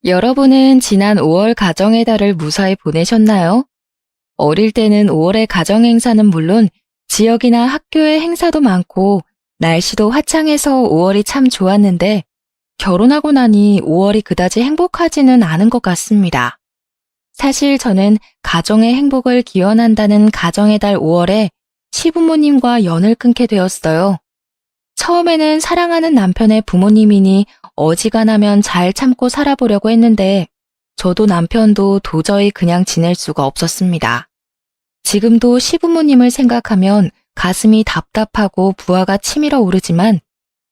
여러분은 지난 5월 가정의 달을 무사히 보내셨나요? 어릴 때는 5월의 가정 행사는 물론 지역이나 학교의 행사도 많고 날씨도 화창해서 5월이 참 좋았는데 결혼하고 나니 5월이 그다지 행복하지는 않은 것 같습니다. 사실 저는 가정의 행복을 기원한다는 가정의 달 5월에 시부모님과 연을 끊게 되었어요. 처음에는 사랑하는 남편의 부모님이니 어지간하면 잘 참고 살아보려고 했는데 저도 남편도 도저히 그냥 지낼 수가 없었습니다. 지금도 시부모님을 생각하면 가슴이 답답하고 부하가 치밀어 오르지만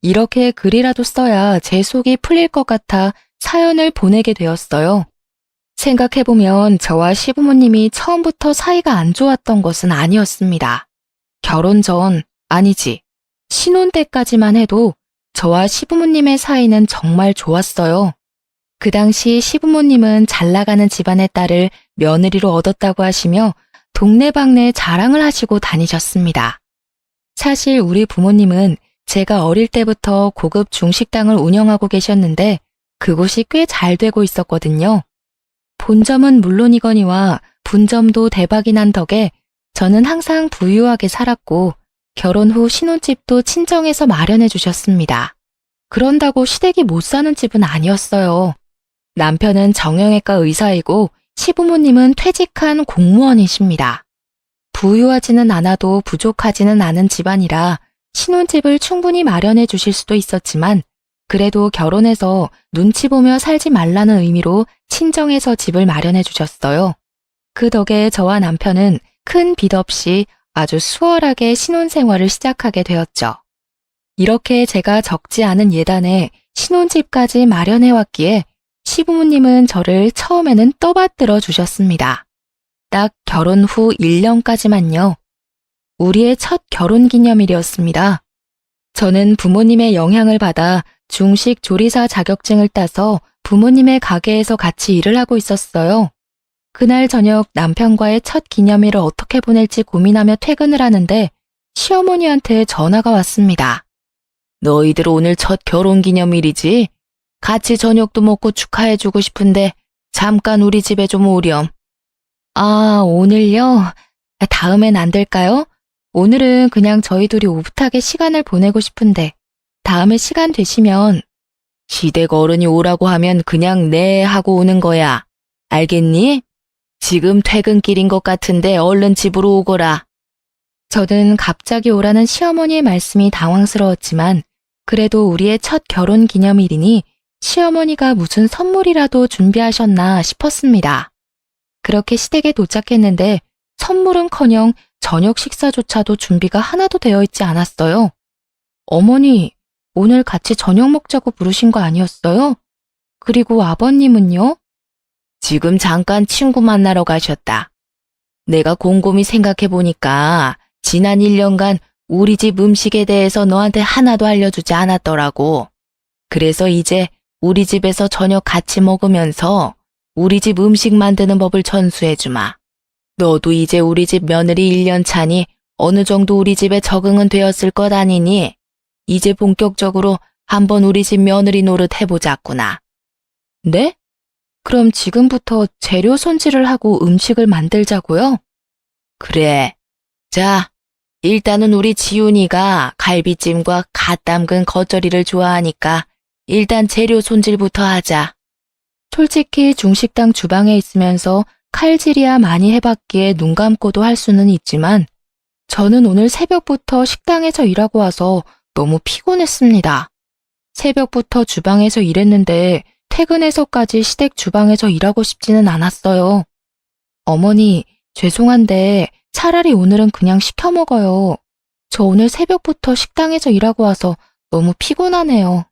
이렇게 글이라도 써야 제 속이 풀릴 것 같아 사연을 보내게 되었어요. 생각해보면 저와 시부모님이 처음부터 사이가 안 좋았던 것은 아니었습니다. 결혼 전, 아니지, 신혼 때까지만 해도 저와 시부모님의 사이는 정말 좋았어요. 그 당시 시부모님은 잘 나가는 집안의 딸을 며느리로 얻었다고 하시며 동네방네 자랑을 하시고 다니셨습니다. 사실 우리 부모님은 제가 어릴 때부터 고급 중식당을 운영하고 계셨는데 그곳이 꽤 잘 되고 있었거든요. 본점은 물론이거니와 분점도 대박이 난 덕에 저는 항상 부유하게 살았고 결혼 후 신혼집도 친정에서 마련해 주셨습니다. 그런다고 시댁이 못 사는 집은 아니었어요. 남편은 정형외과 의사이고 시부모님은 퇴직한 공무원이십니다. 부유하지는 않아도 부족하지는 않은 집안이라 신혼집을 충분히 마련해 주실 수도 있었지만 그래도 결혼해서 눈치 보며 살지 말라는 의미로 친정에서 집을 마련해 주셨어요. 그 덕에 저와 남편은 큰 빚 없이 아주 수월하게 신혼생활을 시작하게 되었죠. 이렇게 제가 적지 않은 예단에 신혼집까지 마련해왔기에 시부모님은 저를 처음에는 떠받들어 주셨습니다. 딱 결혼 후 1년까지만요. 우리의 첫 결혼 기념일이었습니다. 저는 부모님의 영향을 받아 중식 조리사 자격증을 따서 부모님의 가게에서 같이 일을 하고 있었어요. 그날 저녁 남편과의 첫 기념일을 어떻게 보낼지 고민하며 퇴근을 하는데 시어머니한테 전화가 왔습니다. 너희들 오늘 첫 결혼 기념일이지? 같이 저녁도 먹고 축하해주고 싶은데 잠깐 우리 집에 좀 오렴. 아, 오늘요? 다음엔 안 될까요? 오늘은 그냥 저희 둘이 오붓하게 시간을 보내고 싶은데 다음에 시간 되시면 시댁 어른이 오라고 하면 그냥 네 하고 오는 거야. 알겠니? 지금 퇴근길인 것 같은데 얼른 집으로 오거라. 저는 갑자기 오라는 시어머니의 말씀이 당황스러웠지만 그래도 우리의 첫 결혼 기념일이니 시어머니가 무슨 선물이라도 준비하셨나 싶었습니다. 그렇게 시댁에 도착했는데 선물은커녕 저녁 식사조차도 준비가 하나도 되어 있지 않았어요. 어머니, 오늘 같이 저녁 먹자고 부르신 거 아니었어요? 그리고 아버님은요? 지금 잠깐 친구 만나러 가셨다. 내가 곰곰이 생각해보니까 지난 1년간 우리 집 음식에 대해서 너한테 하나도 알려주지 않았더라고. 그래서 이제 우리 집에서 저녁 같이 먹으면서 우리 집 음식 만드는 법을 전수해주마. 너도 이제 우리 집 며느리 1년 차니 어느 정도 우리 집에 적응은 되었을 것 아니니 이제 본격적으로 한번 우리 집 며느리 노릇 해보자꾸나. 네? 그럼 지금부터 재료 손질을 하고 음식을 만들자고요? 그래. 자, 일단은 우리 지훈이가 갈비찜과 갓 담근 겉절이를 좋아하니까 일단 재료 손질부터 하자. 솔직히 중식당 주방에 있으면서 칼질이야 많이 해봤기에 눈 감고도 할 수는 있지만 저는 오늘 새벽부터 식당에서 일하고 와서 너무 피곤했습니다. 새벽부터 주방에서 일했는데 퇴근해서까지 시댁 주방에서 일하고 싶지는 않았어요. 어머니, 죄송한데 차라리 오늘은 그냥 시켜 먹어요. 저 오늘 새벽부터 식당에서 일하고 와서 너무 피곤하네요.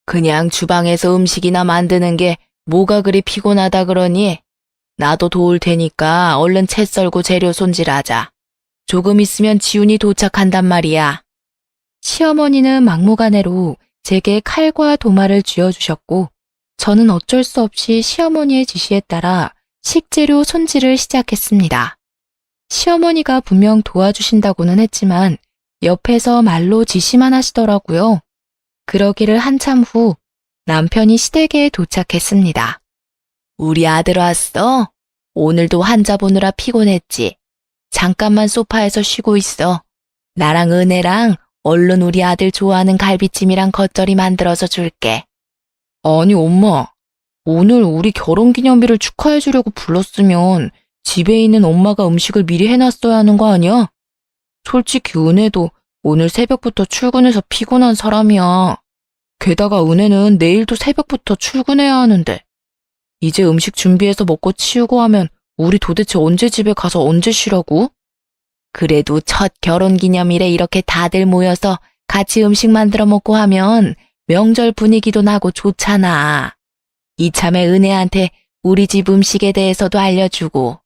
그냥 주방에서 음식이나 만드는 게 뭐가 그리 피곤하다 그러니? 나도 도울 테니까 얼른 채 썰고 재료 손질하자. 조금 있으면 지훈이 도착한단 말이야. 시어머니는 막무가내로 제게 칼과 도마를 쥐어주셨고 저는 어쩔 수 없이 시어머니의 지시에 따라 식재료 손질을 시작했습니다. 시어머니가 분명 도와주신다고는 했지만 옆에서 말로 지시만 하시더라고요. 그러기를 한참 후 남편이 시댁에 도착했습니다. 우리 아들 왔어? 오늘도 환자 보느라 피곤했지? 잠깐만 소파에서 쉬고 있어. 나랑 은혜랑 얼른 우리 아들 좋아하는 갈비찜이랑 겉절이 만들어서 줄게. 아니, 엄마. 오늘 우리 결혼기념일을 축하해 주려고 불렀으면 집에 있는 엄마가 음식을 미리 해놨어야 하는 거 아니야? 솔직히 은혜도 오늘 새벽부터 출근해서 피곤한 사람이야. 게다가 은혜는 내일도 새벽부터 출근해야 하는데. 이제 음식 준비해서 먹고 치우고 하면 우리 도대체 언제 집에 가서 언제 쉬라고? 그래도 첫 결혼기념일에 이렇게 다들 모여서 같이 음식 만들어 먹고 하면 명절 분위기도 나고 좋잖아. 이참에 은혜한테 우리 집 음식에 대해서도 알려주고,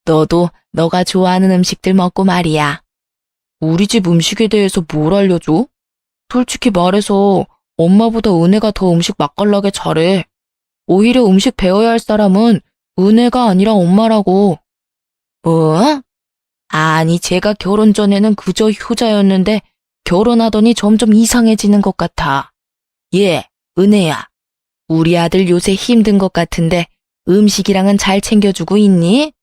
너도 너가 좋아하는 음식들 먹고 말이야. 우리 집 음식에 대해서 뭘 알려줘? 솔직히 말해서 엄마보다 은혜가 더 음식 맛깔나게 잘해. 오히려 음식 배워야 할 사람은 은혜가 아니라 엄마라고. 뭐? 아니, 제가 결혼 전에는 그저 효자였는데 결혼하더니 점점 이상해지는 것 같아. 은혜야. 우리 아들 요새 힘든 것 같은데 음식이랑은 잘 챙겨주고 있니?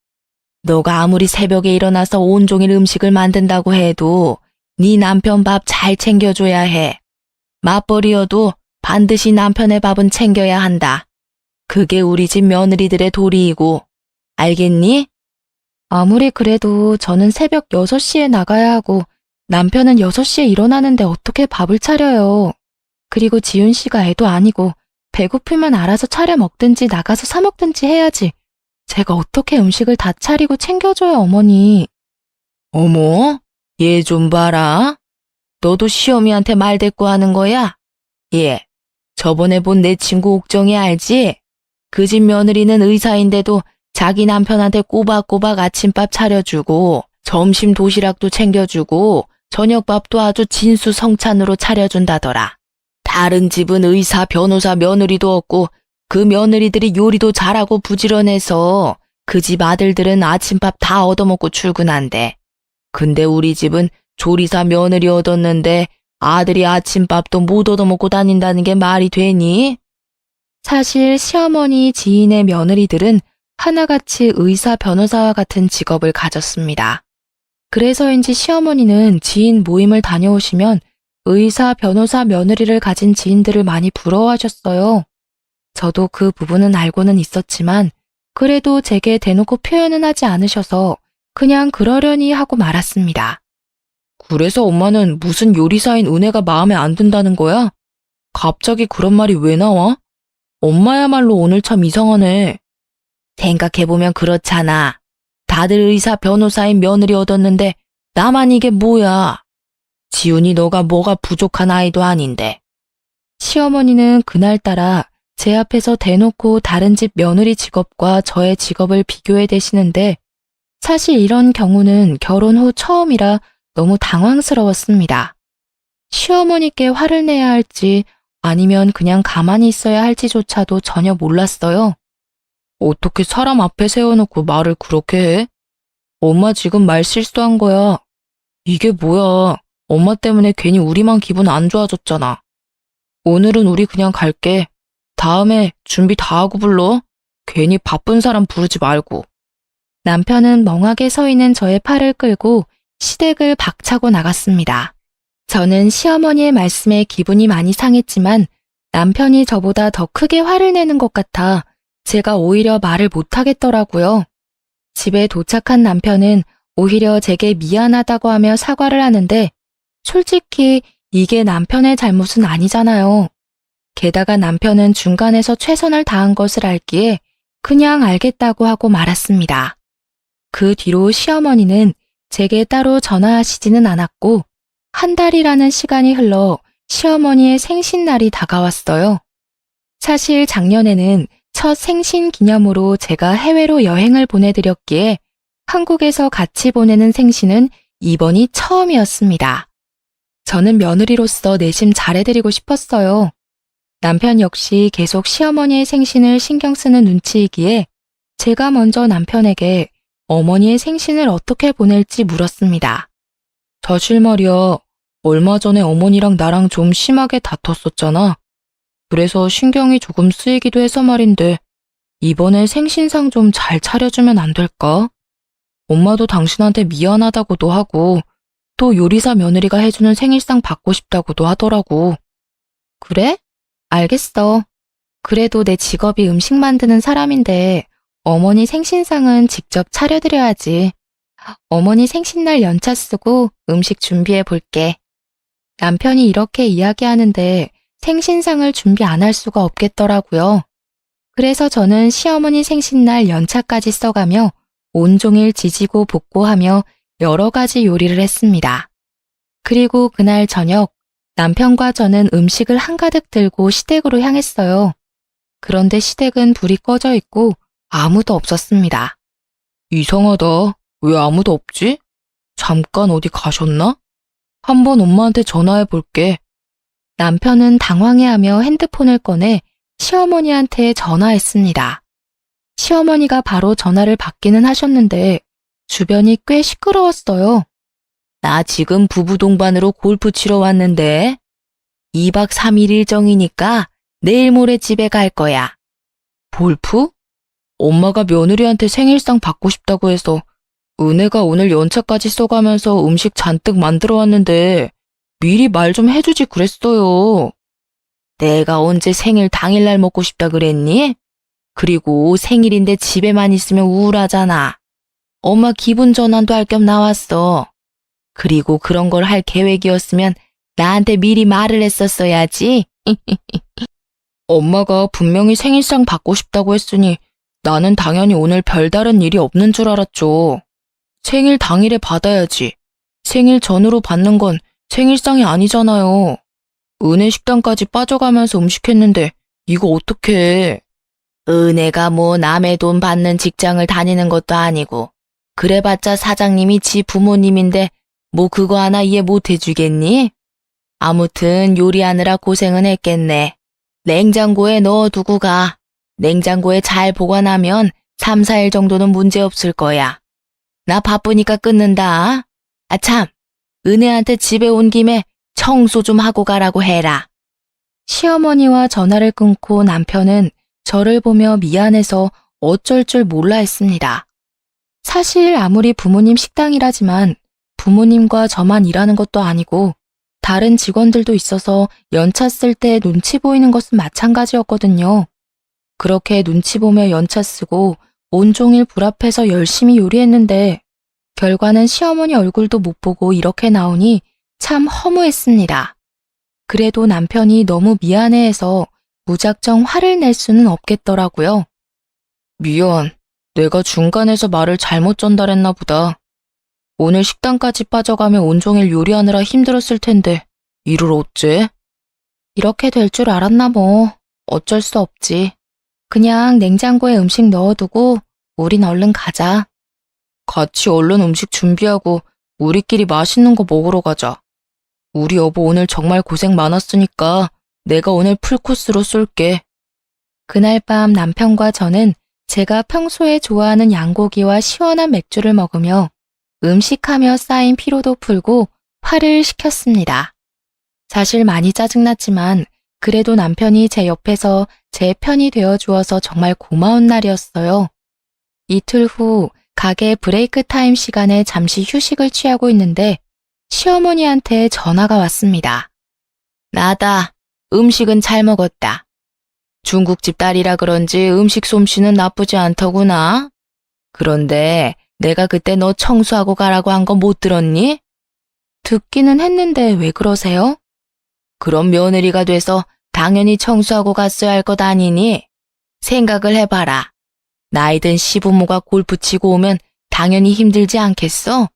너가 아무리 새벽에 일어나서 온종일 음식을 만든다고 해도 네 남편 밥 잘 챙겨줘야 해. 맞벌이여도 반드시 남편의 밥은 챙겨야 한다. 그게 우리 집 며느리들의 도리이고, 알겠니? 아무리 그래도 저는 새벽 6시에 나가야 하고 남편은 6시에 일어나는데 어떻게 밥을 차려요. 그리고 지훈 씨가 애도 아니고 배고프면 알아서 차려 먹든지 나가서 사 먹든지 해야지. 제가 어떻게 음식을 다 차리고 챙겨줘요, 어머니. 어머, 얘 좀 봐라. 너도 시어미한테 말대꾸하는 거야? 저번에 본 내 친구 옥정이 알지? 그 집 며느리는 의사인데도 자기 남편한테 꼬박꼬박 아침밥 차려주고 점심 도시락도 챙겨주고 저녁밥도 아주 진수성찬으로 차려준다더라. 다른 집은 의사, 변호사 며느리도 없고 그 며느리들이 요리도 잘하고 부지런해서 그 집 아들들은 아침밥 다 얻어먹고 출근한대. 근데 우리 집은 조리사 며느리 얻었는데 아들이 아침밥도 못 얻어먹고 다닌다는 게 말이 되니? 사실 시어머니 지인의 며느리들은 하나같이 의사, 변호사와 같은 직업을 가졌습니다. 그래서인지 시어머니는 지인 모임을 다녀오시면 의사, 변호사 며느리를 가진 지인들을 많이 부러워하셨어요. 저도 그 부분은 알고는 있었지만 그래도 제게 대놓고 표현은 하지 않으셔서 그냥 그러려니 하고 말았습니다. 그래서 엄마는 무슨 요리사인 은혜가 마음에 안 든다는 거야? 갑자기 그런 말이 왜 나와? 엄마야말로 오늘 참 이상하네. 생각해보면 그렇잖아. 다들 의사, 변호사인 며느리 얻었는데 나만 이게 뭐야? 지훈이 너가 뭐가 부족한 아이도 아닌데. 시어머니는 그날따라 제 앞에서 대놓고 다른 집 며느리 직업과 저의 직업을 비교해 대시는데 사실 이런 경우는 결혼 후 처음이라 너무 당황스러웠습니다. 시어머니께 화를 내야 할지 아니면 그냥 가만히 있어야 할지조차도 전혀 몰랐어요. 어떻게 사람 앞에 세워놓고 말을 그렇게 해? 엄마 지금 말 실수한 거야. 이게 뭐야. 엄마 때문에 괜히 우리만 기분 안 좋아졌잖아. 오늘은 우리 그냥 갈게. 다음에 준비 다 하고 불러. 괜히 바쁜 사람 부르지 말고. 남편은 멍하게 서 있는 저의 팔을 끌고 시댁을 박차고 나갔습니다. 저는 시어머니의 말씀에 기분이 많이 상했지만 남편이 저보다 더 크게 화를 내는 것 같아 제가 오히려 말을 못하겠더라고요. 집에 도착한 남편은 오히려 제게 미안하다고 하며 사과를 하는데 솔직히 이게 남편의 잘못은 아니잖아요. 게다가 남편은 중간에서 최선을 다한 것을 알기에 그냥 알겠다고 하고 말았습니다. 그 뒤로 시어머니는 제게 따로 전화하시지는 않았고 한 달이라는 시간이 흘러 시어머니의 생신날이 다가왔어요. 사실 작년에는 첫 생신 기념으로 제가 해외로 여행을 보내드렸기에 한국에서 같이 보내는 생신은 이번이 처음이었습니다. 저는 며느리로서 내심 잘해드리고 싶었어요. 남편 역시 계속 시어머니의 생신을 신경 쓰는 눈치이기에 제가 먼저 남편에게 어머니의 생신을 어떻게 보낼지 물었습니다. 사실 말이야, 얼마 전에 어머니랑 나랑 좀 심하게 다퉜었잖아. 그래서 신경이 조금 쓰이기도 해서 말인데 이번에 생신상 좀 잘 차려주면 안 될까? 엄마도 당신한테 미안하다고도 하고, 또 요리사 며느리가 해주는 생일상 받고 싶다고도 하더라고. 그래? 알겠어. 그래도 내 직업이 음식 만드는 사람인데 어머니 생신상은 직접 차려드려야지. 어머니 생신날 연차 쓰고 음식 준비해 볼게. 남편이 이렇게 이야기하는데 생신상을 준비 안 할 수가 없겠더라고요. 그래서 저는 시어머니 생신날 연차까지 써가며 온종일 지지고 볶고하며 여러 가지 요리를 했습니다. 그리고 그날 저녁 남편과 저는 음식을 한가득 들고 시댁으로 향했어요. 그런데 시댁은 불이 꺼져 있고 아무도 없었습니다. 이상하다. 왜 아무도 없지? 잠깐 어디 가셨나? 한번 엄마한테 전화해 볼게. 남편은 당황해하며 핸드폰을 꺼내 시어머니한테 전화했습니다. 시어머니가 바로 전화를 받기는 하셨는데 주변이 꽤 시끄러웠어요. 나 지금 부부 동반으로 골프 치러 왔는데 2박 3일 일정이니까 내일 모레 집에 갈 거야. 골프? 엄마가 며느리한테 생일상 받고 싶다고 해서 은혜가 오늘 연차까지 써가면서 음식 잔뜩 만들어 왔는데 미리 말 좀 해주지 그랬어요. 내가 언제 생일 당일날 먹고 싶다 그랬니? 그리고 생일인데 집에만 있으면 우울하잖아. 엄마 기분 전환도 할 겸 나왔어. 그리고 그런 걸 할 계획이었으면 나한테 미리 말을 했었어야지. 엄마가 분명히 생일상 받고 싶다고 했으니 나는 당연히 오늘 별다른 일이 없는 줄 알았죠. 생일 당일에 받아야지. 생일 전으로 받는 건 생일상이 아니잖아요. 은혜 식당까지 빠져가면서 음식했는데 이거 어떡해. 은혜가 뭐 남의 돈 받는 직장을 다니는 것도 아니고 그래봤자 사장님이 지 부모님인데 뭐 그거 하나 이해 못 해주겠니? 아무튼 요리하느라 고생은 했겠네. 냉장고에 넣어두고 가. 냉장고에 잘 보관하면 3, 4일 정도는 문제 없을 거야. 나 바쁘니까 끊는다. 아 참, 은혜한테 집에 온 김에 청소 좀 하고 가라고 해라. 시어머니와 전화를 끊고 남편은 저를 보며 미안해서 어쩔 줄 몰라 했습니다. 사실 아무리 부모님 식당이라지만 부모님과 저만 일하는 것도 아니고 다른 직원들도 있어서 연차 쓸 때 눈치 보이는 것은 마찬가지였거든요. 그렇게 눈치 보며 연차 쓰고 온종일 불 앞에서 열심히 요리했는데 결과는 시어머니 얼굴도 못 보고 이렇게 나오니 참 허무했습니다. 그래도 남편이 너무 미안해해서 무작정 화를 낼 수는 없겠더라고요. 미안, 내가 중간에서 말을 잘못 전달했나 보다. 오늘 식당까지 빠져가며 온종일 요리하느라 힘들었을 텐데 이를 어째? 이렇게 될 줄 알았나 뭐. 어쩔 수 없지. 그냥 냉장고에 음식 넣어두고 우린 얼른 가자. 같이 얼른 음식 준비하고 우리끼리 맛있는 거 먹으러 가자. 우리 여보 오늘 정말 고생 많았으니까 내가 오늘 풀코스로 쏠게. 그날 밤 남편과 저는 제가 평소에 좋아하는 양고기와 시원한 맥주를 먹으며 음식하며 쌓인 피로도 풀고 화를 식혔습니다. 사실 많이 짜증났지만 그래도 남편이 제 옆에서 제 편이 되어주어서 정말 고마운 날이었어요. 이틀 후 가게 브레이크 타임 시간에 잠시 휴식을 취하고 있는데 시어머니한테 전화가 왔습니다. 나다. 음식은 잘 먹었다. 중국집 딸이라 그런지 음식 솜씨는 나쁘지 않더구나. 그런데 내가 그때 너 청소하고 가라고 한 거 못 들었니? 듣기는 했는데 왜 그러세요? 그럼 며느리가 돼서 당연히 청소하고 갔어야 할 것 아니니? 생각을 해봐라. 나이든 시부모가 골프 치고 오면 당연히 힘들지 않겠어?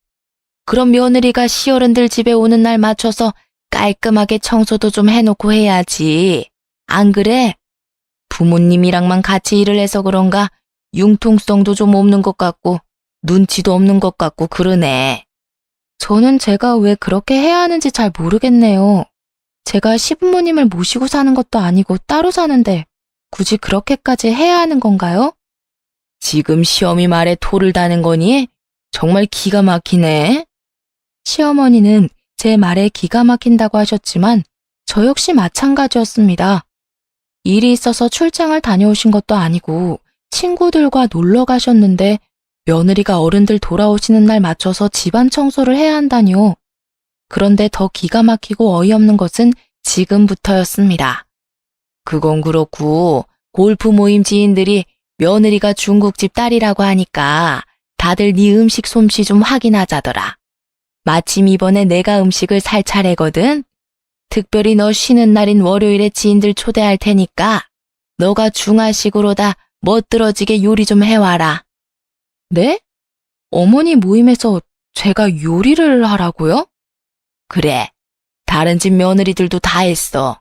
그럼 며느리가 시어른들 집에 오는 날 맞춰서 깔끔하게 청소도 좀 해놓고 해야지. 안 그래? 부모님이랑만 같이 일을 해서 그런가 융통성도 좀 없는 것 같고 눈치도 없는 것 같고 그러네. 저는 제가 왜 그렇게 해야 하는지 잘 모르겠네요. 제가 시부모님을 모시고 사는 것도 아니고 따로 사는데 굳이 그렇게까지 해야 하는 건가요? 지금 시어미 말에 토를 다는 거니? 정말 기가 막히네. 시어머니는 제 말에 기가 막힌다고 하셨지만 저 역시 마찬가지였습니다. 일이 있어서 출장을 다녀오신 것도 아니고 친구들과 놀러 가셨는데 며느리가 어른들 돌아오시는 날 맞춰서 집안 청소를 해야 한다니요. 그런데 더 기가 막히고 어이없는 것은 지금부터였습니다. 그건 그렇고 골프 모임 지인들이 며느리가 중국집 딸이라고 하니까 다들 네 음식 솜씨 좀 확인하자더라. 마침 이번에 내가 음식을 살 차례거든. 특별히 너 쉬는 날인 월요일에 지인들 초대할 테니까 너가 중화식으로다 멋들어지게 요리 좀 해와라. 네? 어머니 모임에서 제가 요리를 하라고요? 그래. 다른 집 며느리들도 다 했어.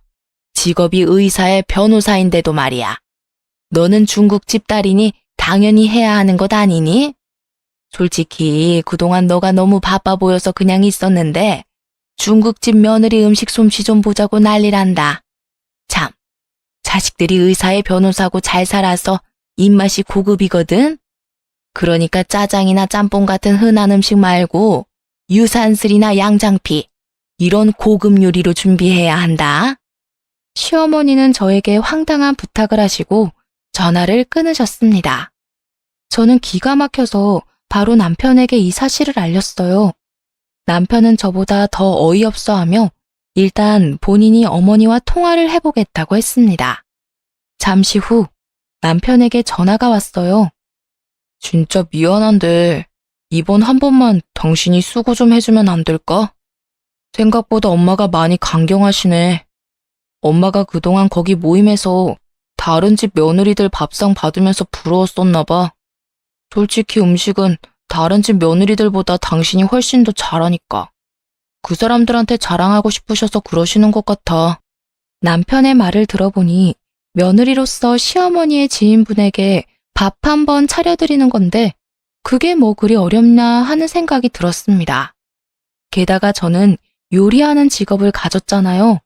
직업이 의사의 변호사인데도 말이야. 너는 중국집 딸이니 당연히 해야 하는 것 아니니? 솔직히 그동안 너가 너무 바빠 보여서 그냥 있었는데 중국집 며느리 음식 솜씨 좀 보자고 난리란다. 참, 자식들이 의사의 변호사고 잘 살아서 입맛이 고급이거든? 그러니까 짜장이나 짬뽕 같은 흔한 음식 말고 유산슬이나 양장피, 이런 고급 요리로 준비해야 한다. 시어머니는 저에게 황당한 부탁을 하시고 전화를 끊으셨습니다. 저는 기가 막혀서 바로 남편에게 이 사실을 알렸어요. 남편은 저보다 더 어이없어하며 일단 본인이 어머니와 통화를 해보겠다고 했습니다. 잠시 후 남편에게 전화가 왔어요. 진짜 미안한데 이번 한 번만 당신이 수고 좀 해주면 안 될까? 생각보다 엄마가 많이 강경하시네. 엄마가 그동안 거기 모임에서 다른 집 며느리들 밥상 받으면서 부러웠었나 봐. 솔직히 음식은 다른 집 며느리들보다 당신이 훨씬 더 잘하니까. 그 사람들한테 자랑하고 싶으셔서 그러시는 것 같아. 남편의 말을 들어보니 며느리로서 시어머니의 지인분에게 밥 한 번 차려드리는 건데 그게 뭐 그리 어렵나 하는 생각이 들었습니다. 게다가 저는 요리하는 직업을 가졌잖아요.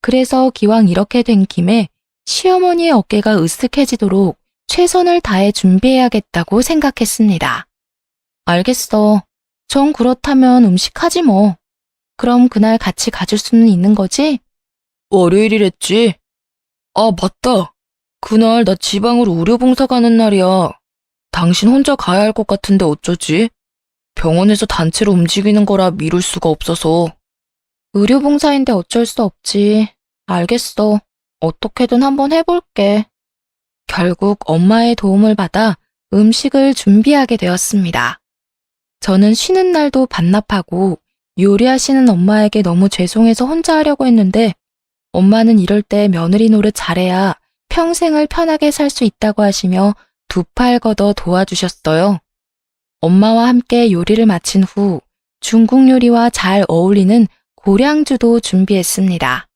그래서 기왕 이렇게 된 김에 시어머니의 어깨가 으쓱해지도록 최선을 다해 준비해야겠다고 생각했습니다. 알겠어. 정 그렇다면 음식하지 뭐. 그럼 그날 같이 가줄 수는 있는 거지? 월요일이랬지. 아, 맞다. 그날 나 지방으로 의료봉사 가는 날이야. 당신 혼자 가야 할 것 같은데 어쩌지? 병원에서 단체로 움직이는 거라 미룰 수가 없어서. 의료봉사인데 어쩔 수 없지. 알겠어. 어떻게든 한번 해볼게. 결국 엄마의 도움을 받아 음식을 준비하게 되었습니다. 저는 쉬는 날도 반납하고 요리하시는 엄마에게 너무 죄송해서 혼자 하려고 했는데 엄마는 이럴 때 며느리 노릇 잘해야 평생을 편하게 살 수 있다고 하시며 두 팔 걷어 도와주셨어요. 엄마와 함께 요리를 마친 후 중국 요리와 잘 어울리는 고량주도 준비했습니다.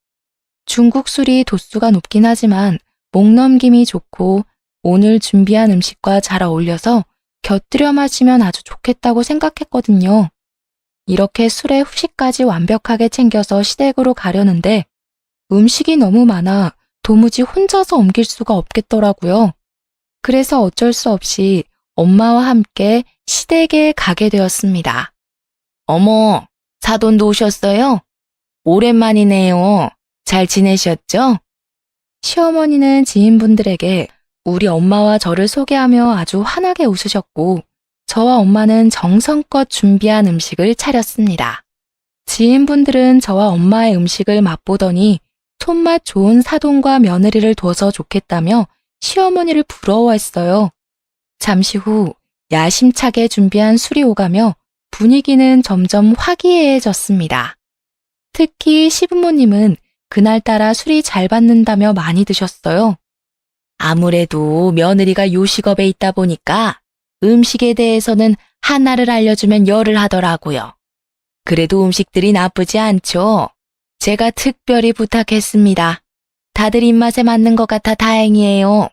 중국 술이 도수가 높긴 하지만 목 넘김이 좋고 오늘 준비한 음식과 잘 어울려서 곁들여 마시면 아주 좋겠다고 생각했거든요. 이렇게 술에 후식까지 완벽하게 챙겨서 시댁으로 가려는데 음식이 너무 많아 도무지 혼자서 옮길 수가 없겠더라고요. 그래서 어쩔 수 없이 엄마와 함께 시댁에 가게 되었습니다. 어머, 사돈도 오셨어요? 오랜만이네요. 잘 지내셨죠? 시어머니는 지인분들에게 우리 엄마와 저를 소개하며 아주 환하게 웃으셨고 저와 엄마는 정성껏 준비한 음식을 차렸습니다. 지인분들은 저와 엄마의 음식을 맛보더니 손맛 좋은 사돈과 며느리를 둬서 좋겠다며 시어머니를 부러워했어요. 잠시 후 야심차게 준비한 술이 오가며 분위기는 점점 화기애애해졌습니다. 특히 시부모님은 그날따라 술이 잘 받는다며 많이 드셨어요. 아무래도 며느리가 요식업에 있다 보니까 음식에 대해서는 하나를 알려주면 열을 하더라고요. 그래도 음식들이 나쁘지 않죠. 제가 특별히 부탁했습니다. 다들 입맛에 맞는 것 같아 다행이에요.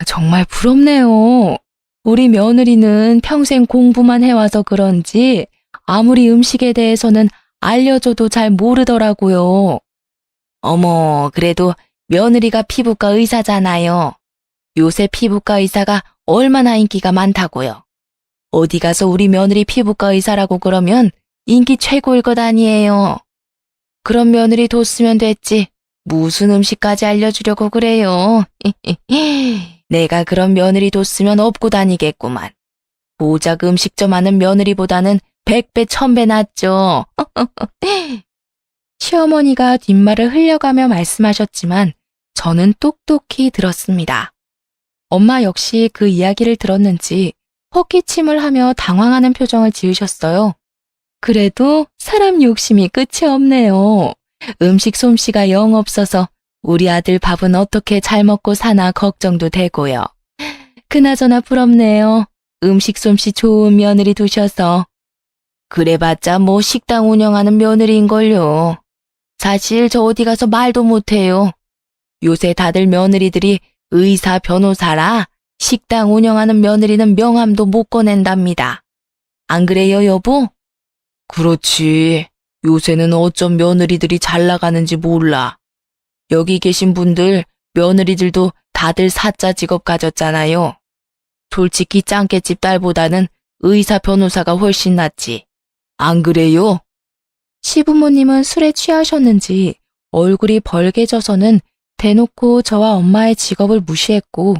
정말 부럽네요. 우리 며느리는 평생 공부만 해와서 그런지 아무리 음식에 대해서는 알려줘도 잘 모르더라고요. 어머, 그래도 며느리가 피부과 의사잖아요. 요새 피부과 의사가 얼마나 인기가 많다고요. 어디 가서 우리 며느리 피부과 의사라고 그러면 인기 최고일 것 아니에요. 그런 며느리 뒀으면 됐지. 무슨 음식까지 알려주려고 그래요. 내가 그런 며느리 뒀으면 업고 다니겠구만. 고작 음식점 하는 며느리보다는 100배, 1000배 낫죠. 시어머니가 뒷말을 흘려가며 말씀하셨지만 저는 똑똑히 들었습니다. 엄마 역시 그 이야기를 들었는지 헛기침을 하며 당황하는 표정을 지으셨어요. 그래도 사람 욕심이 끝이 없네요. 음식 솜씨가 영 없어서 우리 아들 밥은 어떻게 잘 먹고 사나 걱정도 되고요. 그나저나 부럽네요. 음식 솜씨 좋은 며느리 두셔서. 그래봤자 뭐 식당 운영하는 며느리인걸요. 사실 저 어디 가서 말도 못해요. 요새 다들 며느리들이 의사, 변호사라 식당 운영하는 며느리는 명함도 못 꺼낸답니다. 안 그래요, 여보? 그렇지. 요새는 어쩜 며느리들이 잘 나가는지 몰라. 여기 계신 분들, 며느리들도 다들 사자 직업 가졌잖아요. 솔직히 짱깨집 딸보다는 의사, 변호사가 훨씬 낫지. 안 그래요? 시부모님은 술에 취하셨는지 얼굴이 벌개져서는 대놓고 저와 엄마의 직업을 무시했고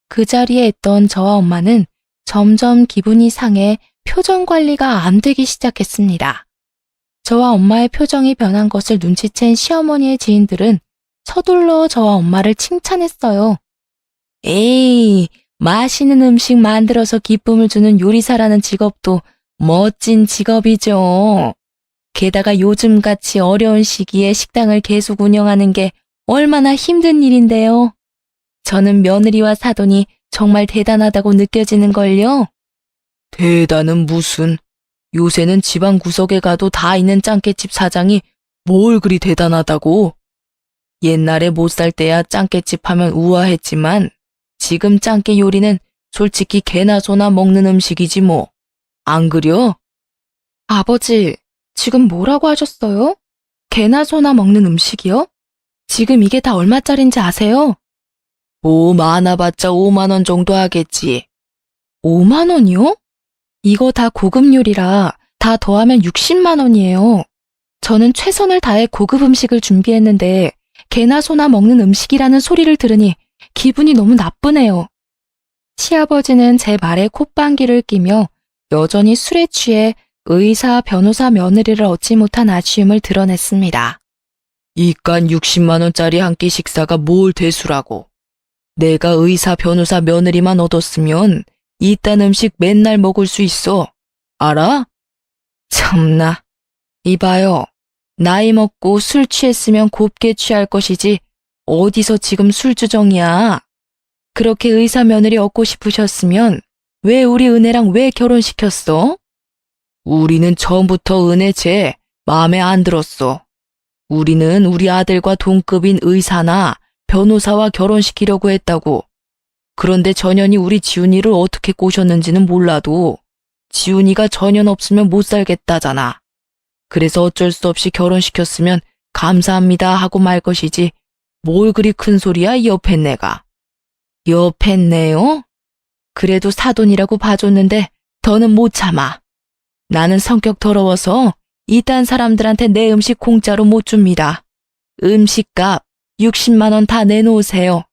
그 자리에 있던 저와 엄마는 점점 기분이 상해 표정 관리가 안 되기 시작했습니다. 저와 엄마의 표정이 변한 것을 눈치챈 시어머니의 지인들은 서둘러 저와 엄마를 칭찬했어요. 에이, 맛있는 음식 만들어서 기쁨을 주는 요리사라는 직업도 멋진 직업이죠. 게다가 요즘같이 어려운 시기에 식당을 계속 운영하는 게 얼마나 힘든 일인데요. 저는 며느리와 사돈이 정말 대단하다고 느껴지는걸요. 대단은 무슨. 요새는 지방 구석에 가도 다 있는 짱깨집 사장이 뭘 그리 대단하다고. 옛날에 못 살 때야 짱깨집 하면 우아했지만 지금 짱깨 요리는 솔직히 개나 소나 먹는 음식이지 뭐. 안 그려? 아버지, 지금 뭐라고 하셨어요? 개나 소나 먹는 음식이요? 지금 이게 다 얼마짜린지 아세요? 뭐 많아봤자 5만 원 정도 하겠지. 5만 원이요? 이거 다 고급 요리라 다 더하면 60만 원이에요. 저는 최선을 다해 고급 음식을 준비했는데 개나 소나 먹는 음식이라는 소리를 들으니 기분이 너무 나쁘네요. 시아버지는 제 말에 콧방귀를 끼며 여전히 술에 취해 의사, 변호사 며느리를 얻지 못한 아쉬움을 드러냈습니다. 이깟 60만 원짜리 한 끼 식사가 뭘 대수라고. 내가 의사, 변호사 며느리만 얻었으면 이딴 음식 맨날 먹을 수 있어. 알아? 참나. 이봐요. 나이 먹고 술 취했으면 곱게 취할 것이지 어디서 지금 술주정이야. 그렇게 의사 며느리 얻고 싶으셨으면 왜 우리 은혜랑 왜 결혼시켰어? 우리는 처음부터 은혜 쟤 마음에 안 들었어. 우리는 우리 아들과 동급인 의사나 변호사와 결혼시키려고 했다고. 그런데 전현이 우리 지훈이를 어떻게 꼬셨는지는 몰라도 지훈이가 전현 없으면 못 살겠다잖아. 그래서 어쩔 수 없이 결혼시켰으면 감사합니다 하고 말 것이지 뭘 그리 큰 소리야 이 여팻네가. 여팻네요? 그래도 사돈이라고 봐줬는데 더는 못 참아. 나는 성격 더러워서 이딴 사람들한테 내 음식 공짜로 못 줍니다. 음식값 60만 원 다 내놓으세요.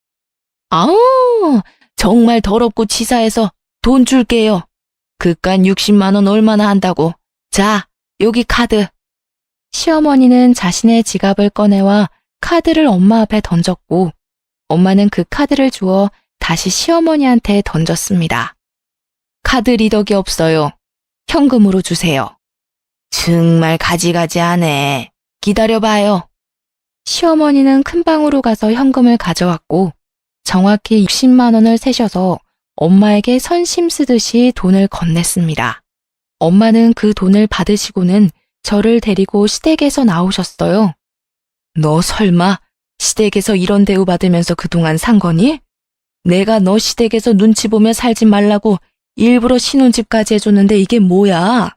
아우, 정말 더럽고 치사해서 돈 줄게요. 그깟 60만 원 얼마나 한다고. 자, 여기 카드. 시어머니는 자신의 지갑을 꺼내와 카드를 엄마 앞에 던졌고 엄마는 그 카드를 주어 다시 시어머니한테 던졌습니다. 카드 리더기 없어요. 현금으로 주세요. 정말 가지가지하네. 기다려봐요. 시어머니는 큰 방으로 가서 현금을 가져왔고 정확히 60만 원을 세셔서 엄마에게 선심 쓰듯이 돈을 건넸습니다. 엄마는 그 돈을 받으시고는 저를 데리고 시댁에서 나오셨어요. 너 설마 시댁에서 이런 대우 받으면서 그동안 산 거니? 내가 너 시댁에서 눈치 보며 살지 말라고 일부러 신혼집까지 해줬는데 이게 뭐야?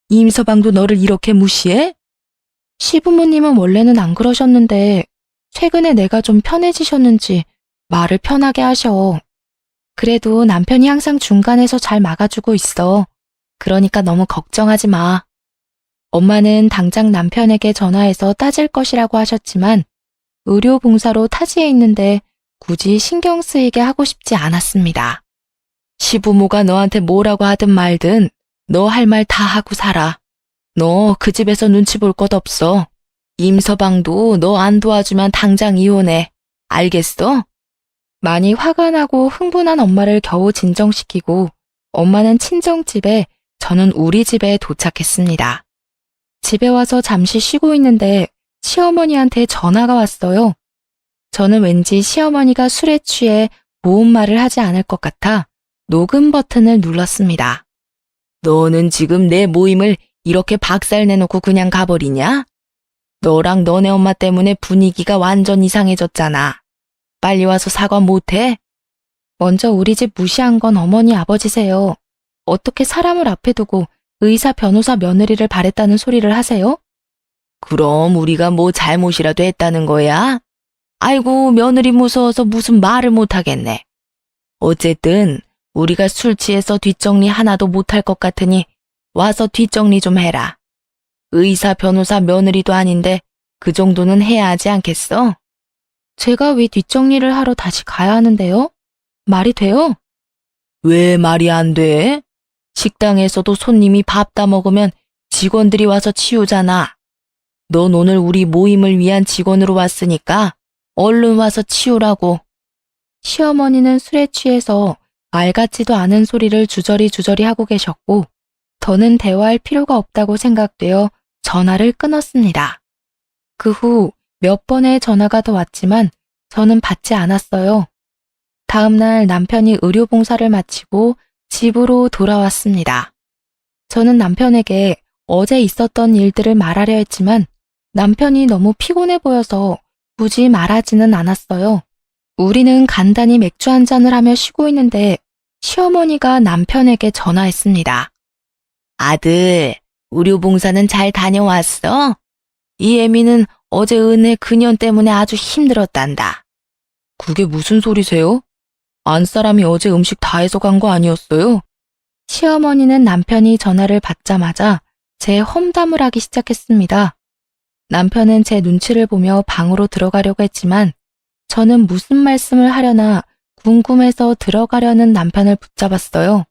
임서방도 너를 이렇게 무시해? 시부모님은 원래는 안 그러셨는데 최근에 내가 좀 편해지셨는지 말을 편하게 하셔. 그래도 남편이 항상 중간에서 잘 막아주고 있어. 그러니까 너무 걱정하지 마. 엄마는 당장 남편에게 전화해서 따질 것이라고 하셨지만 의료봉사로 타지에 있는데 굳이 신경 쓰이게 하고 싶지 않았습니다. 시부모가 너한테 뭐라고 하든 말든 너 할 말 다 하고 살아. 너 그 집에서 눈치 볼 것 없어. 임서방도 너 안 도와주면 당장 이혼해. 알겠어? 많이 화가 나고 흥분한 엄마를 겨우 진정시키고 엄마는 친정집에, 저는 우리 집에 도착했습니다. 집에 와서 잠시 쉬고 있는데 시어머니한테 전화가 왔어요. 저는 왠지 시어머니가 술에 취해 고운 말을 하지 않을 것 같아 녹음 버튼을 눌렀습니다. 너는 지금 내 모임을 이렇게 박살내놓고 그냥 가버리냐? 너랑 너네 엄마 때문에 분위기가 완전 이상해졌잖아. 빨리 와서 사과 못해? 먼저 우리 집 무시한 건 어머니 아버지세요. 어떻게 사람을 앞에 두고 의사 변호사 며느리를 바랬다는 소리를 하세요? 그럼 우리가 뭐 잘못이라도 했다는 거야? 아이고, 며느리 무서워서 무슨 말을 못하겠네. 어쨌든 우리가 술 취해서 뒷정리 하나도 못할 것 같으니 와서 뒷정리 좀 해라. 의사 변호사 며느리도 아닌데 그 정도는 해야 하지 않겠어? 제가 왜 뒷정리를 하러 다시 가야 하는데요? 말이 돼요? 왜 말이 안 돼? 식당에서도 손님이 밥 다 먹으면 직원들이 와서 치우잖아. 넌 오늘 우리 모임을 위한 직원으로 왔으니까 얼른 와서 치우라고. 시어머니는 술에 취해서 말 같지도 않은 소리를 주저리 하고 계셨고 더는 대화할 필요가 없다고 생각되어 전화를 끊었습니다. 그 후 몇 번의 전화가 더 왔지만 저는 받지 않았어요. 다음 날 남편이 의료봉사를 마치고 집으로 돌아왔습니다. 저는 남편에게 어제 있었던 일들을 말하려 했지만 남편이 너무 피곤해 보여서 굳이 말하지는 않았어요. 우리는 간단히 맥주 한 잔을 하며 쉬고 있는데 시어머니가 남편에게 전화했습니다. 아들, 의료봉사는 잘 다녀왔어? 이 애미는 어제 은혜 그년 때문에 아주 힘들었단다. 그게 무슨 소리세요? 안 사람이 어제 음식 다 해서 간 거 아니었어요? 시어머니는 남편이 전화를 받자마자 제 험담을 하기 시작했습니다. 남편은 제 눈치를 보며 방으로 들어가려고 했지만 저는 무슨 말씀을 하려나 궁금해서 들어가려는 남편을 붙잡았어요.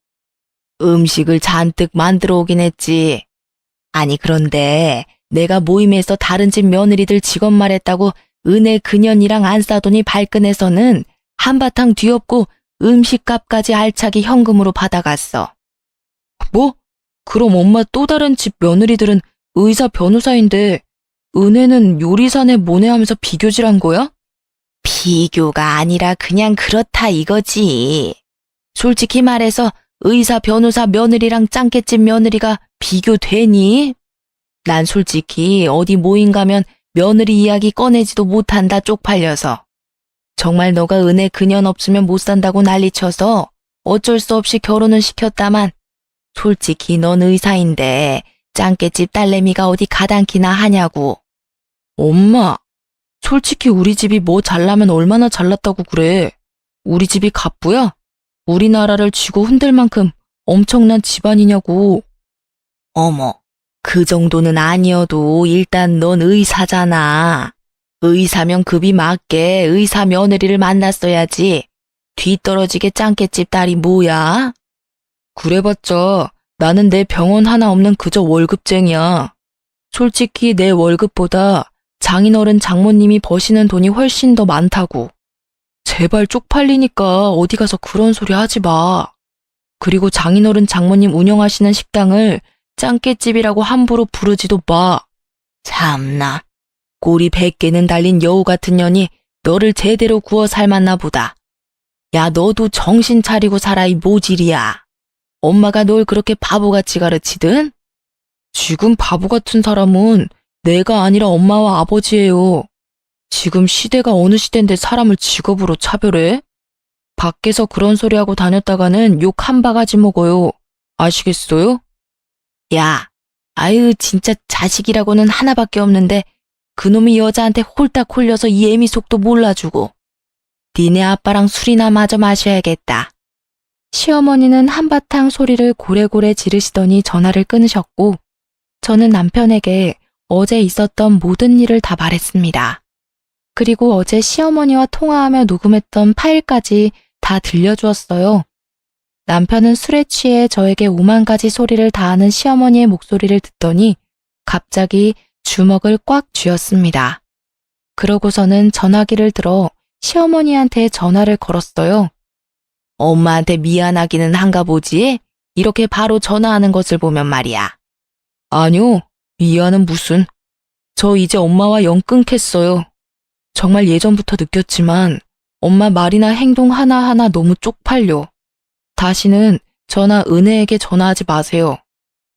음식을 잔뜩 만들어 오긴 했지. 아니 그런데 내가 모임에서 다른 집 며느리들 직원 말했다고 은혜 그년이랑 안 싸더니 발끈해서는 한바탕 뒤엎고 음식값까지 알차게 현금으로 받아갔어. 뭐? 그럼 엄마 또 다른 집 며느리들은 의사 변호사인데 은혜는 요리사네 뭐네 하면서 비교질한 거야? 비교가 아니라 그냥 그렇다 이거지. 솔직히 말해서 의사 변호사 며느리랑 짱깨집 며느리가 비교되니? 난 솔직히 어디 모임 가면 며느리 이야기 꺼내지도 못한다 쪽팔려서. 정말 너가 은혜 그년 없으면 못 산다고 난리쳐서 어쩔 수 없이 결혼은 시켰다만 솔직히 넌 의사인데 짱깨집 딸내미가 어디 가당키나 하냐고. 엄마, 솔직히 우리 집이 뭐 잘나면 얼마나 잘났다고 그래. 우리 집이 갑부야? 우리나라를 쥐고 흔들 만큼 엄청난 집안이냐고. 어머, 그 정도는 아니어도 일단 넌 의사잖아. 의사면 급이 맞게 의사 며느리를 만났어야지. 뒤떨어지게 짱깨집 딸이 뭐야? 그래봤자 나는 내 병원 하나 없는 그저 월급쟁이야. 솔직히 내 월급보다 장인어른 장모님이 버시는 돈이 훨씬 더 많다고. 제발 쪽팔리니까 어디 가서 그런 소리 하지 마. 그리고 장인어른 장모님 운영하시는 식당을 짱깨집이라고 함부로 부르지도 마. 참나. 꼬리 100개는 달린 여우 같은 년이 너를 제대로 구워 삶았나 보다. 야, 너도 정신 차리고 살아 이 모질이야. 엄마가 널 그렇게 바보같이 가르치든? 지금 바보 같은 사람은 내가 아니라 엄마와 아버지예요. 지금 시대가 어느 시대인데 사람을 직업으로 차별해? 밖에서 그런 소리 하고 다녔다가는 욕 한 바가지 먹어요. 아시겠어요? 야, 아유 진짜 자식이라고는 하나밖에 없는데 그놈이 여자한테 홀딱 홀려서 이 애미 속도 몰라주고. 니네 아빠랑 술이나 마저 마셔야겠다. 시어머니는 한바탕 소리를 고래고래 지르시더니 전화를 끊으셨고 저는 남편에게 어제 있었던 모든 일을 다 말했습니다. 그리고 어제 시어머니와 통화하며 녹음했던 파일까지 다 들려주었어요. 남편은 술에 취해 저에게 오만 가지 소리를 다하는 시어머니의 목소리를 듣더니 갑자기 주먹을 꽉 쥐었습니다. 그러고서는 전화기를 들어 시어머니한테 전화를 걸었어요. 엄마한테 미안하기는 한가 보지? 이렇게 바로 전화하는 것을 보면 말이야. 아니요, 미안은 무슨. 저 이제 엄마와 영 끊겠어요. 정말 예전부터 느꼈지만 엄마 말이나 행동 하나하나 너무 쪽팔려. 다시는 저나 은혜에게 전화하지 마세요.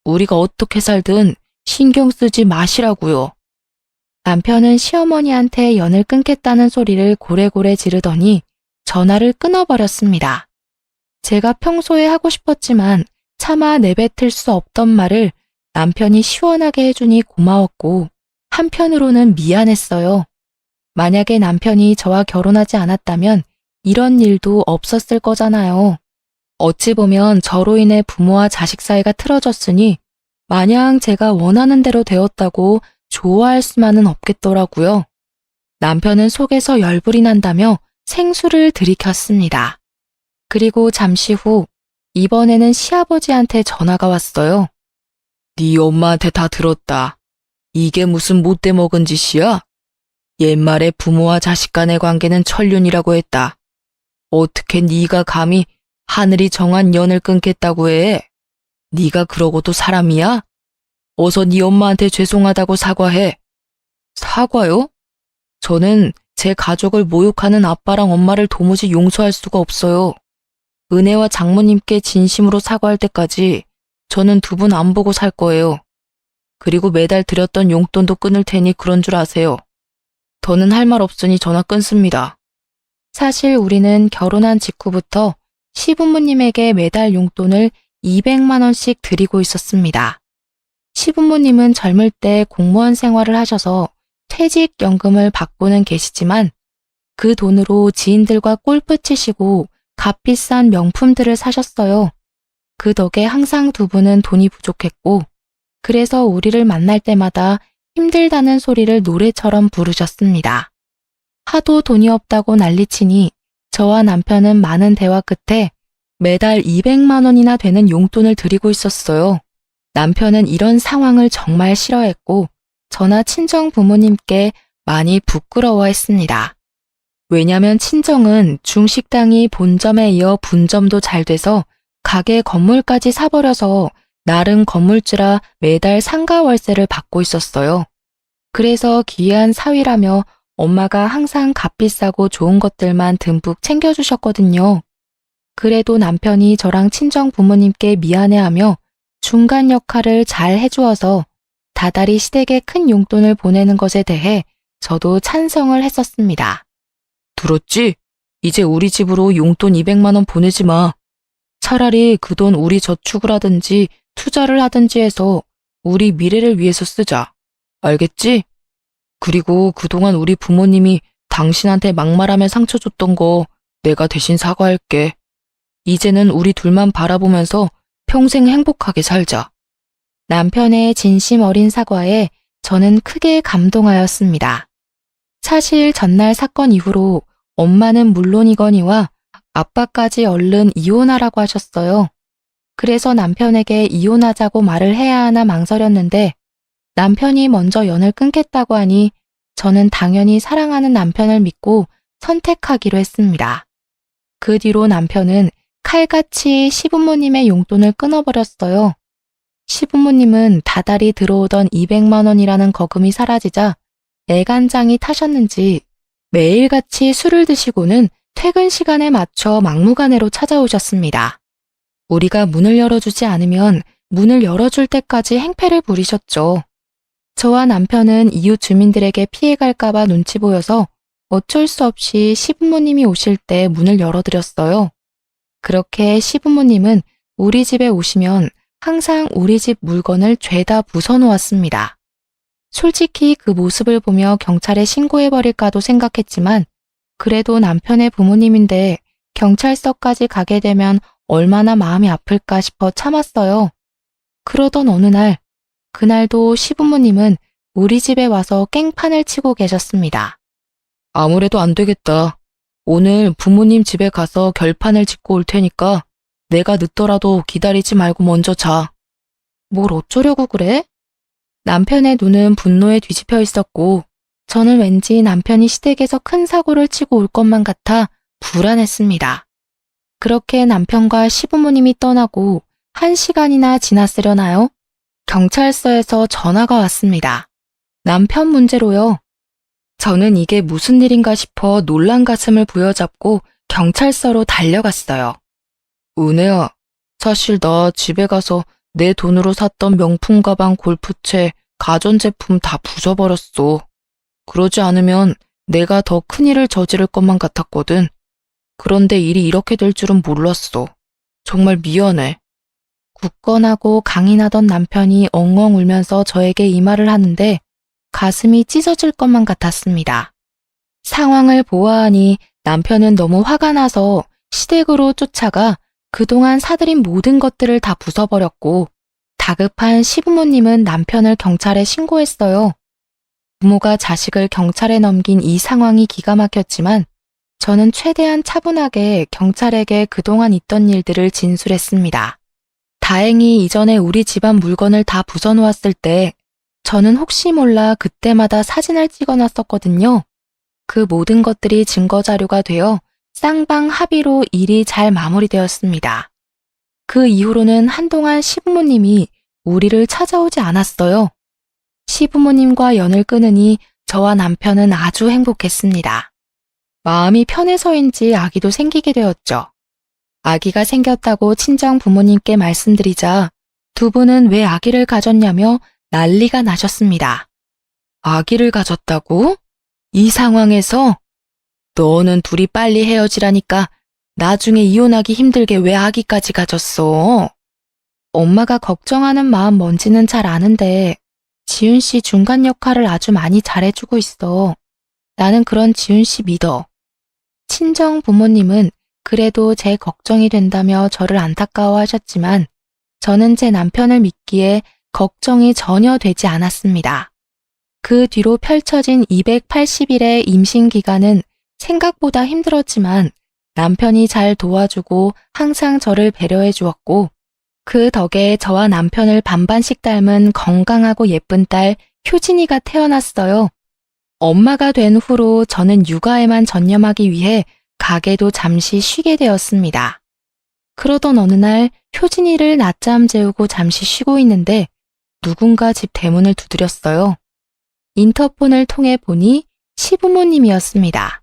우리가 어떻게 살든 신경 쓰지 마시라고요. 남편은 시어머니한테 연을 끊겠다는 소리를 고래고래 지르더니 전화를 끊어버렸습니다. 제가 평소에 하고 싶었지만 차마 내뱉을 수 없던 말을 남편이 시원하게 해주니 고마웠고 한편으로는 미안했어요. 만약에 남편이 저와 결혼하지 않았다면 이런 일도 없었을 거잖아요. 어찌 보면 저로 인해 부모와 자식 사이가 틀어졌으니 마냥 제가 원하는 대로 되었다고 좋아할 수만은 없겠더라고요. 남편은 속에서 열불이 난다며 생수를 들이켰습니다. 그리고 잠시 후 이번에는 시아버지한테 전화가 왔어요. 네 엄마한테 다 들었다. 이게 무슨 못돼 먹은 짓이야? 옛말에 부모와 자식 간의 관계는 천륜이라고 했다. 어떻게 네가 감히 하늘이 정한 연을 끊겠다고 해? 네가 그러고도 사람이야? 어서 네 엄마한테 죄송하다고 사과해. 사과요? 저는 제 가족을 모욕하는 아빠랑 엄마를 도무지 용서할 수가 없어요. 은혜와 장모님께 진심으로 사과할 때까지 저는 두 분 안 보고 살 거예요. 그리고 매달 드렸던 용돈도 끊을 테니 그런 줄 아세요. 더는 할 말 없으니 전화 끊습니다. 사실 우리는 결혼한 직후부터 시부모님에게 매달 용돈을 200만 원씩 드리고 있었습니다. 시부모님은 젊을 때 공무원 생활을 하셔서 퇴직연금을 받고는 계시지만 그 돈으로 지인들과 골프 치시고 값비싼 명품들을 사셨어요. 그 덕에 항상 두 분은 돈이 부족했고 그래서 우리를 만날 때마다 힘들다는 소리를 노래처럼 부르셨습니다. 하도 돈이 없다고 난리치니 저와 남편은 많은 대화 끝에 매달 200만 원이나 되는 용돈을 드리고 있었어요. 남편은 이런 상황을 정말 싫어했고 저나 친정 부모님께 많이 부끄러워했습니다. 왜냐면 친정은 중식당이 본점에 이어 분점도 잘 돼서 가게 건물까지 사버려서 나름 건물주라 매달 상가 월세를 받고 있었어요. 그래서 기이한 사위라며 엄마가 항상 값비싸고 좋은 것들만 듬뿍 챙겨주셨거든요. 그래도 남편이 저랑 친정 부모님께 미안해하며 중간 역할을 잘 해주어서 다달이 시댁에 큰 용돈을 보내는 것에 대해 저도 찬성을 했었습니다. 들었지? 이제 우리 집으로 용돈 200만 원 보내지 마. 차라리 그 돈 우리 저축을 하든지 투자를 하든지 해서 우리 미래를 위해서 쓰자. 알겠지? 그리고 그동안 우리 부모님이 당신한테 막말하며 상처 줬던 거 내가 대신 사과할게. 이제는 우리 둘만 바라보면서 평생 행복하게 살자. 남편의 진심 어린 사과에 저는 크게 감동하였습니다. 사실 전날 사건 이후로 엄마는 물론이거니와 아빠까지 얼른 이혼하라고 하셨어요. 그래서 남편에게 이혼하자고 말을 해야 하나 망설였는데 남편이 먼저 연을 끊겠다고 하니 저는 당연히 사랑하는 남편을 믿고 선택하기로 했습니다. 그 뒤로 남편은 칼같이 시부모님의 용돈을 끊어버렸어요. 시부모님은 다달이 들어오던 200만 원이라는 거금이 사라지자 애간장이 타셨는지 매일같이 술을 드시고는 퇴근 시간에 맞춰 막무가내로 찾아오셨습니다. 우리가 문을 열어주지 않으면 문을 열어줄 때까지 행패를 부리셨죠. 저와 남편은 이웃 주민들에게 피해갈까봐 눈치 보여서 어쩔 수 없이 시부모님이 오실 때 문을 열어드렸어요. 그렇게 시부모님은 우리 집에 오시면 항상 우리 집 물건을 죄다 부숴놓았습니다. 솔직히 그 모습을 보며 경찰에 신고해버릴까도 생각했지만 그래도 남편의 부모님인데 경찰서까지 가게 되면 얼마나 마음이 아플까 싶어 참았어요. 그러던 어느 날, 그날도 시부모님은 우리 집에 와서 깽판을 치고 계셨습니다. 아무래도 안 되겠다. 오늘 부모님 집에 가서 결판을 짓고 올 테니까 내가 늦더라도 기다리지 말고 먼저 자. 뭘 어쩌려고 그래? 남편의 눈은 분노에 뒤집혀 있었고 저는 왠지 남편이 시댁에서 큰 사고를 치고 올 것만 같아 불안했습니다. 그렇게 남편과 시부모님이 떠나고 1시간이나 지났으려나요? 경찰서에서 전화가 왔습니다. 남편 문제로요. 저는 이게 무슨 일인가 싶어 놀란 가슴을 부여잡고 경찰서로 달려갔어요. 은혜야, 사실 나 집에 가서 내 돈으로 샀던 명품 가방, 골프채, 가전제품 다 부숴버렸어. 그러지 않으면 내가 더 큰일을 저지를 것만 같았거든. 그런데 일이 이렇게 될 줄은 몰랐어. 정말 미안해. 굳건하고 강인하던 남편이 엉엉 울면서 저에게 이 말을 하는데 가슴이 찢어질 것만 같았습니다. 상황을 보아하니 남편은 너무 화가 나서 시댁으로 쫓아가 그동안 사들인 모든 것들을 다 부숴버렸고 다급한 시부모님은 남편을 경찰에 신고했어요. 부모가 자식을 경찰에 넘긴 이 상황이 기가 막혔지만 저는 최대한 차분하게 경찰에게 그동안 있던 일들을 진술했습니다. 다행히 이전에 우리 집안 물건을 다 부숴놓았을 때 저는 혹시 몰라 그때마다 사진을 찍어놨었거든요. 그 모든 것들이 증거자료가 되어 쌍방 합의로 일이 잘 마무리되었습니다. 그 이후로는 한동안 시부모님이 우리를 찾아오지 않았어요. 시부모님과 연을 끊으니 저와 남편은 아주 행복했습니다. 마음이 편해서인지 아기도 생기게 되었죠. 아기가 생겼다고 친정 부모님께 말씀드리자 두 분은 왜 아기를 가졌냐며 난리가 나셨습니다. 아기를 가졌다고? 이 상황에서? 너는 둘이 빨리 헤어지라니까 나중에 이혼하기 힘들게 왜 아기까지 가졌어? 엄마가 걱정하는 마음 뭔지는 잘 아는데 지훈 씨 중간 역할을 아주 많이 잘해주고 있어. 나는 그런 지훈 씨 믿어. 친정 부모님은 그래도 제 걱정이 된다며 저를 안타까워하셨지만 저는 제 남편을 믿기에 걱정이 전혀 되지 않았습니다. 그 뒤로 펼쳐진 280일의 임신 기간은 생각보다 힘들었지만 남편이 잘 도와주고 항상 저를 배려해 주었고 그 덕에 저와 남편을 반반씩 닮은 건강하고 예쁜 딸 효진이가 태어났어요. 엄마가 된 후로 저는 육아에만 전념하기 위해 가게도 잠시 쉬게 되었습니다. 그러던 어느 날 효진이를 낮잠 재우고 잠시 쉬고 있는데 누군가 집 대문을 두드렸어요. 인터폰을 통해 보니 시부모님이었습니다.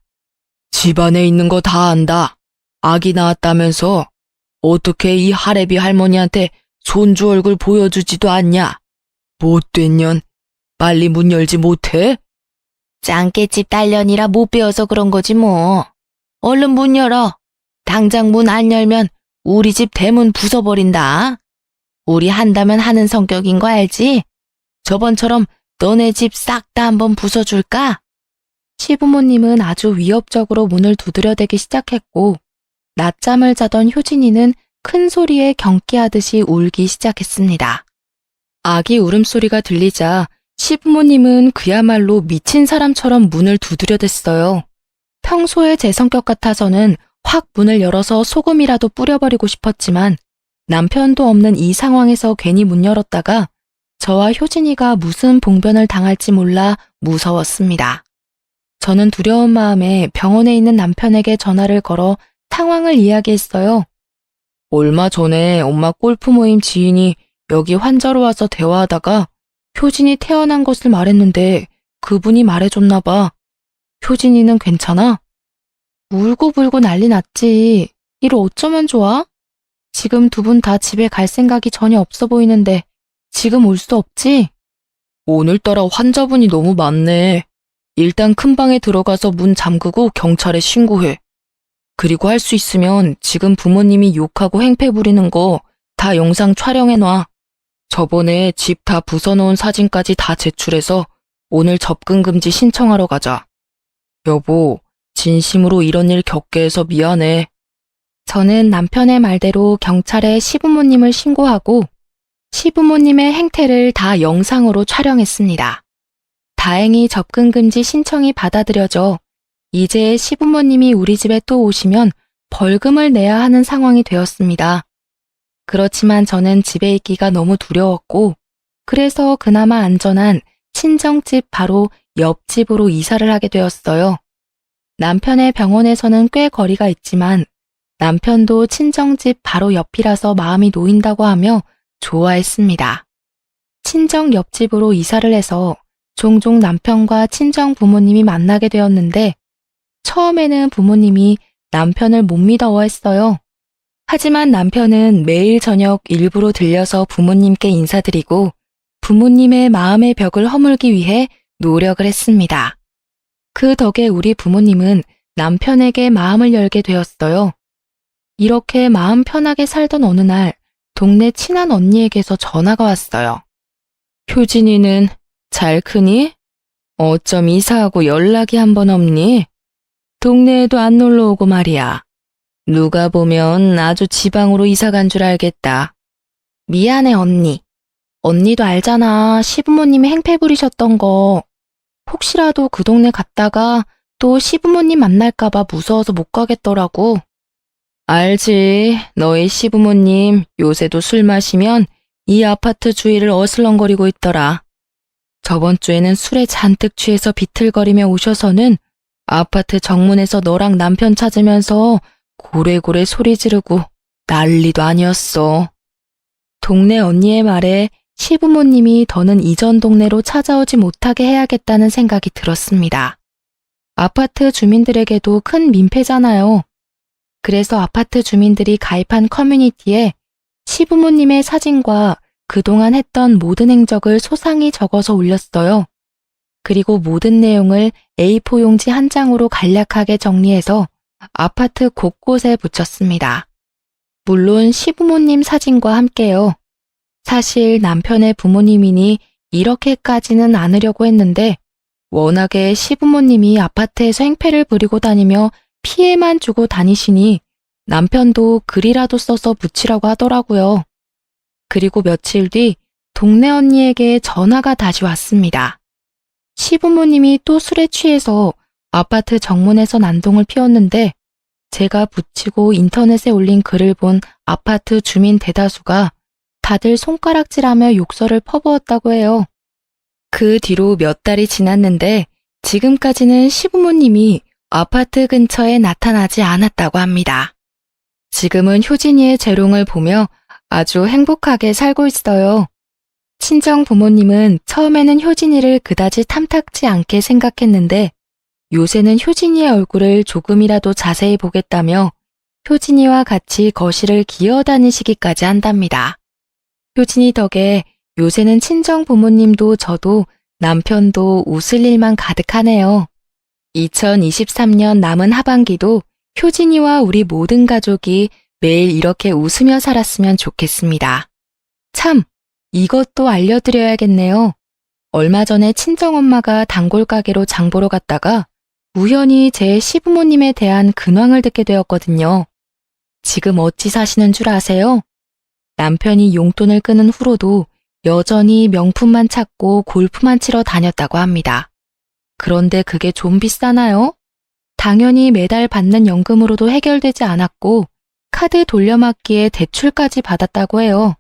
집안에 있는 거 다 안다. 아기 낳았다면서 어떻게 이 할애비 할머니한테 손주 얼굴 보여주지도 않냐? 못된 년, 빨리 문 열지 못해? 짱깨집 딸년이라 못 배워서 그런 거지 뭐. 얼른 문 열어. 당장 문 안 열면 우리 집 대문 부숴버린다. 우리 한다면 하는 성격인 거 알지? 저번처럼 너네 집 싹 다 한번 부숴줄까? 시부모님은 아주 위협적으로 문을 두드려대기 시작했고 낮잠을 자던 효진이는 큰 소리에 경기하듯이 울기 시작했습니다. 아기 울음소리가 들리자 시부모님은 그야말로 미친 사람처럼 문을 두드려댔어요. 평소에 제 성격 같아서는 확 문을 열어서 소금이라도 뿌려버리고 싶었지만 남편도 없는 이 상황에서 괜히 문 열었다가 저와 효진이가 무슨 봉변을 당할지 몰라 무서웠습니다. 저는 두려운 마음에 병원에 있는 남편에게 전화를 걸어 상황을 이야기했어요. 얼마 전에 엄마 골프 모임 지인이 여기 환자로 와서 대화하다가 효진이 태어난 것을 말했는데 그분이 말해줬나 봐. 효진이는 괜찮아? 울고불고 난리 났지. 이를 어쩌면 좋아? 지금 두 분 다 집에 갈 생각이 전혀 없어 보이는데 지금 올 수 없지? 오늘따라 환자분이 너무 많네. 일단 큰 방에 들어가서 문 잠그고 경찰에 신고해. 그리고 할 수 있으면 지금 부모님이 욕하고 행패 부리는 거 다 영상 촬영해놔. 저번에 집 다 부숴놓은 사진까지 다 제출해서 오늘 접근 금지 신청하러 가자. 여보, 진심으로 이런 일 겪게 해서 미안해. 저는 남편의 말대로 경찰에 시부모님을 신고하고 시부모님의 행태를 다 영상으로 촬영했습니다. 다행히 접근 금지 신청이 받아들여져 이제 시부모님이 우리 집에 또 오시면 벌금을 내야 하는 상황이 되었습니다. 그렇지만 저는 집에 있기가 너무 두려웠고, 그래서 그나마 안전한 친정집 바로 옆집으로 이사를 하게 되었어요. 남편의 병원에서는 꽤 거리가 있지만 남편도 친정집 바로 옆이라서 마음이 놓인다고 하며 좋아했습니다. 친정 옆집으로 이사를 해서 종종 남편과 친정 부모님이 만나게 되었는데 처음에는 부모님이 남편을 못 믿어했어요. 하지만 남편은 매일 저녁 일부러 들려서 부모님께 인사드리고 부모님의 마음의 벽을 허물기 위해 노력을 했습니다. 그 덕에 우리 부모님은 남편에게 마음을 열게 되었어요. 이렇게 마음 편하게 살던 어느 날 동네 친한 언니에게서 전화가 왔어요. 효진이는 잘 크니? 어쩜 이사하고 연락이 한 번 없니? 동네에도 안 놀러 오고 말이야. 누가 보면 아주 지방으로 이사 간 줄 알겠다. 미안해 언니. 언니도 알잖아. 시부모님이 행패 부리셨던 거. 혹시라도 그 동네 갔다가 또 시부모님 만날까봐 무서워서 못 가겠더라고. 알지. 너희 시부모님 요새도 술 마시면 이 아파트 주위를 어슬렁거리고 있더라. 저번 주에는 술에 잔뜩 취해서 비틀거리며 오셔서는 아파트 정문에서 너랑 남편 찾으면서 고래고래 소리 지르고 난리도 아니었어. 동네 언니의 말에 시부모님이 더는 이전 동네로 찾아오지 못하게 해야겠다는 생각이 들었습니다. 아파트 주민들에게도 큰 민폐잖아요. 그래서 아파트 주민들이 가입한 커뮤니티에 시부모님의 사진과 그동안 했던 모든 행적을 소상히 적어서 올렸어요. 그리고 모든 내용을 A4 용지 한 장으로 간략하게 정리해서 아파트 곳곳에 붙였습니다. 물론 시부모님 사진과 함께요. 사실 남편의 부모님이니 이렇게까지는 않으려고 했는데 워낙에 시부모님이 아파트에서 행패를 부리고 다니며 피해만 주고 다니시니 남편도 글이라도 써서 붙이라고 하더라고요. 그리고 며칠 뒤 동네 언니에게 전화가 다시 왔습니다. 시부모님이 또 술에 취해서 아파트 정문에서 난동을 피웠는데 제가 붙이고 인터넷에 올린 글을 본 아파트 주민 대다수가 다들 손가락질하며 욕설을 퍼부었다고 해요. 그 뒤로 몇 달이 지났는데 지금까지는 시부모님이 아파트 근처에 나타나지 않았다고 합니다. 지금은 효진이의 재롱을 보며 아주 행복하게 살고 있어요. 친정 부모님은 처음에는 효진이를 그다지 탐탁지 않게 생각했는데 요새는 효진이의 얼굴을 조금이라도 자세히 보겠다며 효진이와 같이 거실을 기어다니시기까지 한답니다. 효진이 덕에 요새는 친정 부모님도 저도 남편도 웃을 일만 가득하네요. 2023년 남은 하반기도 효진이와 우리 모든 가족이 매일 이렇게 웃으며 살았으면 좋겠습니다. 참, 이것도 알려드려야겠네요. 얼마 전에 친정엄마가 단골 가게로 장 보러 갔다가 우연히 제 시부모님에 대한 근황을 듣게 되었거든요. 지금 어찌 사시는 줄 아세요? 남편이 용돈을 끄는 후로도 여전히 명품만 찾고 골프만 치러 다녔다고 합니다. 그런데 그게 좀 비싸나요? 당연히 매달 받는 연금으로도 해결되지 않았고 카드 돌려막기에 대출까지 받았다고 해요.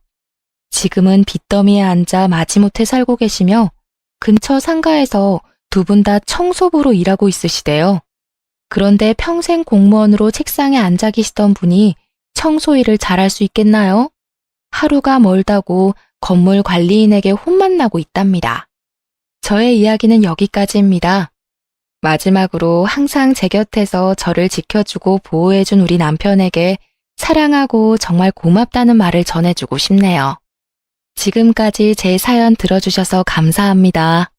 지금은 빚더미에 앉아 마지못해 살고 계시며 근처 상가에서 두 분 다 청소부로 일하고 있으시대요. 그런데 평생 공무원으로 책상에 앉아 계시던 분이 청소 일을 잘할 수 있겠나요? 하루가 멀다고 건물 관리인에게 혼만 나고 있답니다. 저의 이야기는 여기까지입니다. 마지막으로 항상 제 곁에서 저를 지켜주고 보호해준 우리 남편에게 사랑하고 정말 고맙다는 말을 전해주고 싶네요. 지금까지 제 사연 들어주셔서 감사합니다.